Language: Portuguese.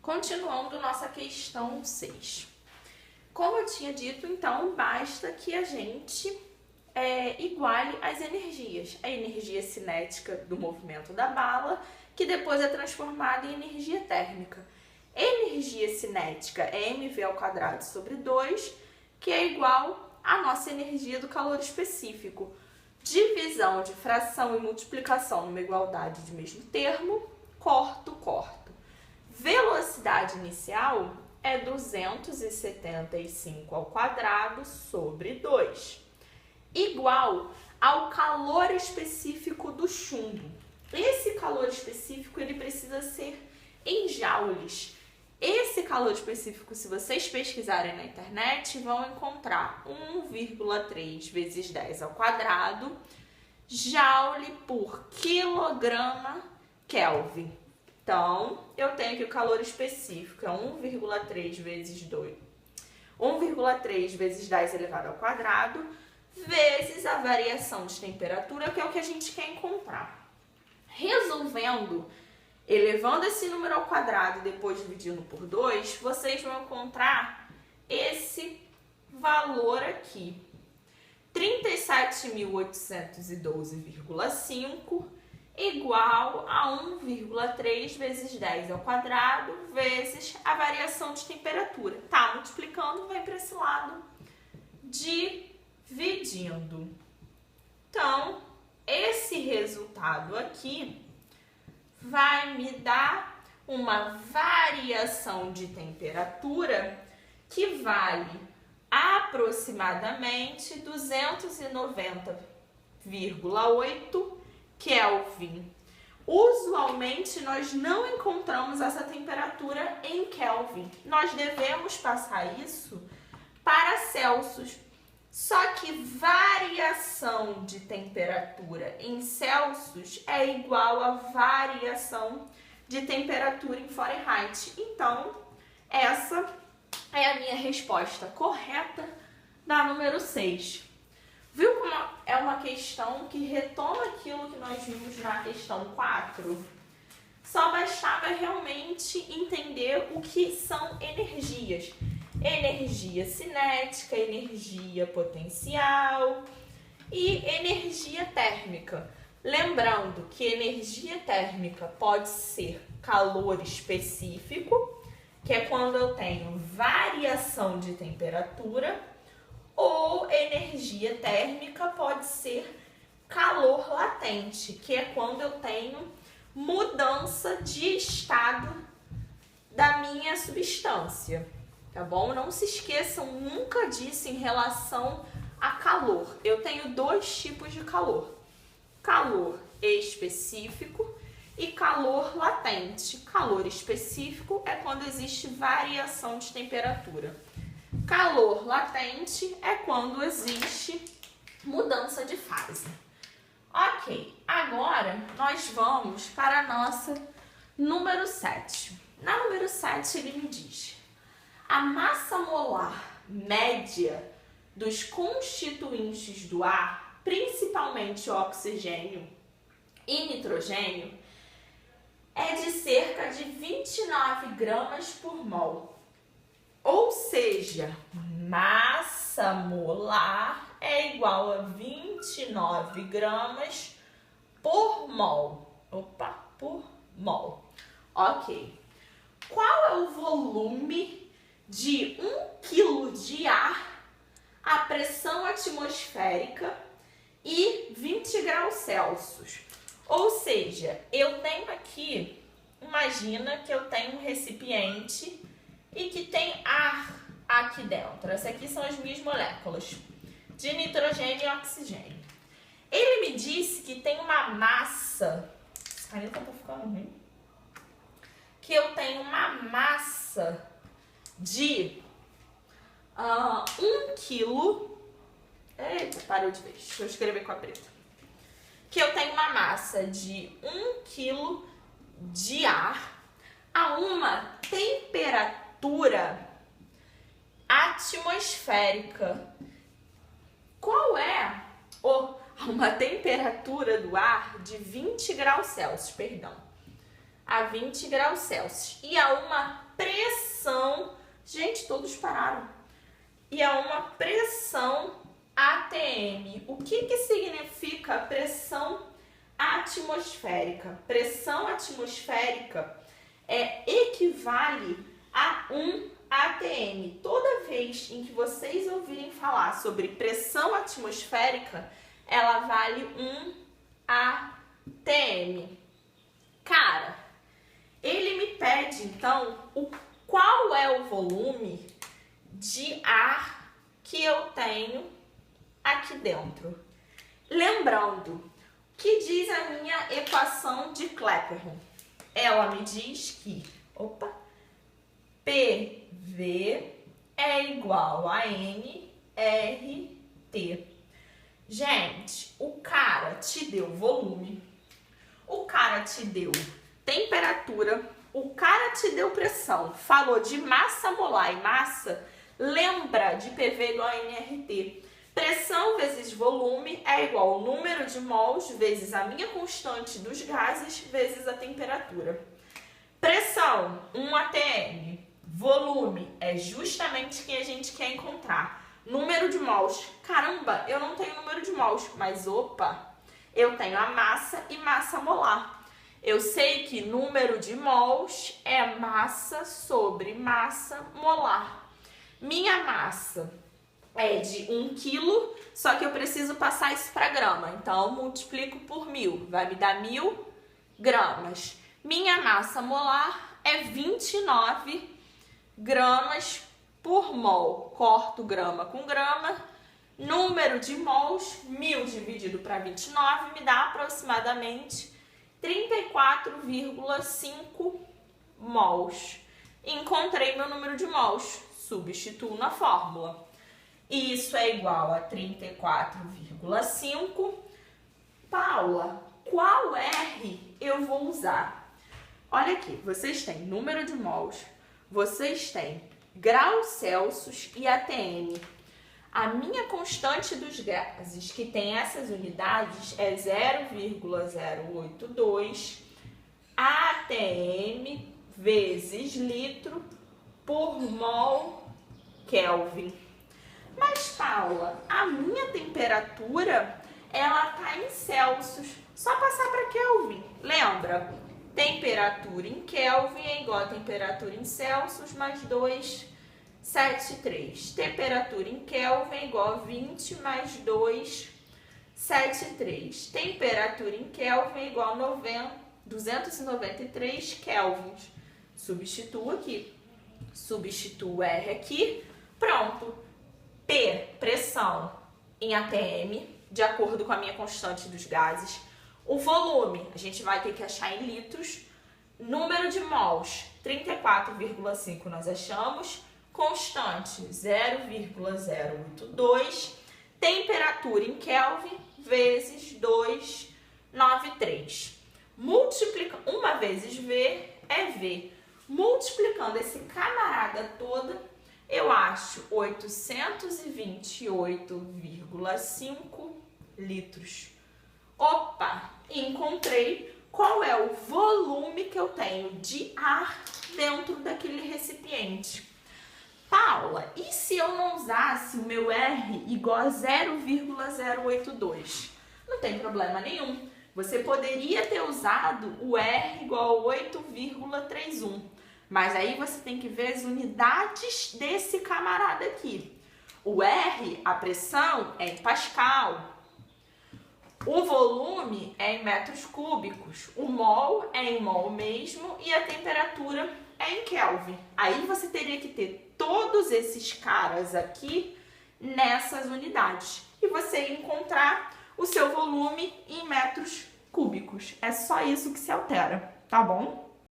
Continuando nossa questão 6. Como eu tinha dito, então, basta que a gente iguale as energias. A energia cinética do movimento da bala, que depois é transformada em energia térmica. Energia cinética é mv² sobre 2, que é igual à nossa energia do calor específico. Divisão de fração e multiplicação numa igualdade de mesmo termo, corto. Velocidade inicial é 275² sobre 2, igual ao calor específico do chumbo. Esse calor específico ele precisa ser em joules. Esse calor específico, se vocês pesquisarem na internet, vão encontrar 1,3 vezes 10⁻² joule por quilograma Kelvin. Então, eu tenho aqui o calor específico, é 1,3 vezes 10⁻² vezes a variação de temperatura, que é o que a gente quer encontrar. Resolvendo, elevando esse número ao quadrado e depois dividindo por 2, vocês vão encontrar esse valor aqui, 37.812,5 igual a 1,3 vezes 10⁻² vezes a variação de temperatura. Tá multiplicando, vem para esse lado, dividindo. Então, esse resultado aqui vai me dar uma variação de temperatura que vale aproximadamente 290,8 Kelvin. Usualmente, nós não encontramos essa temperatura em Kelvin. Nós devemos passar isso para Celsius. Só que variação de temperatura em Celsius é igual a variação de temperatura em Fahrenheit. Então, essa é a minha resposta correta da número 6. Viu como é uma questão que retoma aquilo que nós vimos na questão 4? Só bastava realmente entender o que são energias. Energia cinética, energia potencial e energia térmica. Lembrando que energia térmica pode ser calor específico, que é quando eu tenho variação de temperatura, ou energia térmica pode ser calor latente, que é quando eu tenho mudança de estado da minha substância, tá bom? Não se esqueçam nunca disso em relação a calor. Eu tenho dois tipos de calor: calor específico e calor latente. Calor específico é quando existe variação de temperatura. Calor latente é quando existe mudança de fase. Ok, agora nós vamos para a nossa número 7. Na número 7 ele me diz: a massa molar média dos constituintes do ar, principalmente oxigênio e nitrogênio, é de cerca de 29 gramas por mol. Ou seja, massa molar é igual a 29 gramas por mol. Por mol. Ok. Qual é o volume de 1 kg de ar, a pressão atmosférica e 20 graus Celsius? Ou seja, eu tenho aqui, imagina que eu tenho um recipiente e que tem ar aqui dentro. Essas aqui são as minhas moléculas de nitrogênio e oxigênio. Ele me disse que tem uma massa, essa caneta tá ficando ruim, que eu tenho uma massa de 1 kg. Eita, parou de vez. Deixa eu escrever com a preta. Que eu tenho uma massa de 1 kg de ar a uma temperatura atmosférica. Qual é uma temperatura do ar de 20 graus Celsius, perdão, a 20 graus Celsius, e a uma Gente, todos pararam. E é uma pressão ATM. O que significa pressão atmosférica? Pressão atmosférica equivale a 1 ATM. Toda vez em que vocês ouvirem falar sobre pressão atmosférica, ela vale 1 ATM. Cara, ele me pede então qual é o volume de ar que eu tenho aqui dentro. Lembrando, o que diz a minha equação de Clapeyron? Ela me diz que, PV é igual a nRT. Gente, o cara te deu volume, o cara te deu temperatura, o cara te deu pressão, falou de massa molar e massa, lembra de PV igual a nRT. Pressão vezes volume é igual ao número de mols vezes a minha constante dos gases vezes a temperatura. Pressão, 1 atm. Volume é justamente o que a gente quer encontrar. Número de mols. Caramba, eu não tenho número de mols, mas eu tenho a massa e massa molar. Eu sei que número de mols é massa sobre massa molar. Minha massa é de 1 kg, só que eu preciso passar isso para grama. Então, eu multiplico por 1000, vai me dar 1000 gramas. Minha massa molar é 29 gramas por mol. Corto grama com grama. Número de mols, 1000 dividido para 29, me dá aproximadamente 34,5 mols. Encontrei meu número de mols. Substituo na fórmula. Isso é igual a 34,5. Paula, qual R eu vou usar? Olha aqui, vocês têm número de mols, vocês têm graus Celsius e ATM. A minha constante dos gases, que tem essas unidades, é 0,082 ATM vezes litro por mol Kelvin. Mas, Paula, a minha temperatura, ela tá em Celsius. Só passar para Kelvin. Lembra? Temperatura em Kelvin é igual a temperatura em Celsius mais 273. Temperatura em Kelvin é igual a 20 mais 273. Temperatura em Kelvin é igual a 293 kelvins. Substituo aqui. Substituo R aqui. Pronto. P, pressão em ATM, de acordo com a minha constante dos gases. O volume, a gente vai ter que achar em litros. Número de mols, 34,5 nós achamos. Constante, 0,082. Temperatura em Kelvin, vezes 293. Uma vezes V é V. Multiplicando esse camarada todo, eu acho 828,5 litros. Encontrei qual é o volume que eu tenho de ar dentro daquele recipiente. Paula, e se eu não usasse o meu R igual a 0,082? Não tem problema nenhum. Você poderia ter usado o R igual a 8,31. Mas aí você tem que ver as unidades desse camarada aqui. O R, a pressão, é em Pascal. O volume é em metros cúbicos. O mol é em mol mesmo e a temperatura é em Kelvin. Aí você teria que ter todos esses caras aqui nessas unidades. E você encontrar o seu volume em metros cúbicos. É só isso que se altera, tá bom?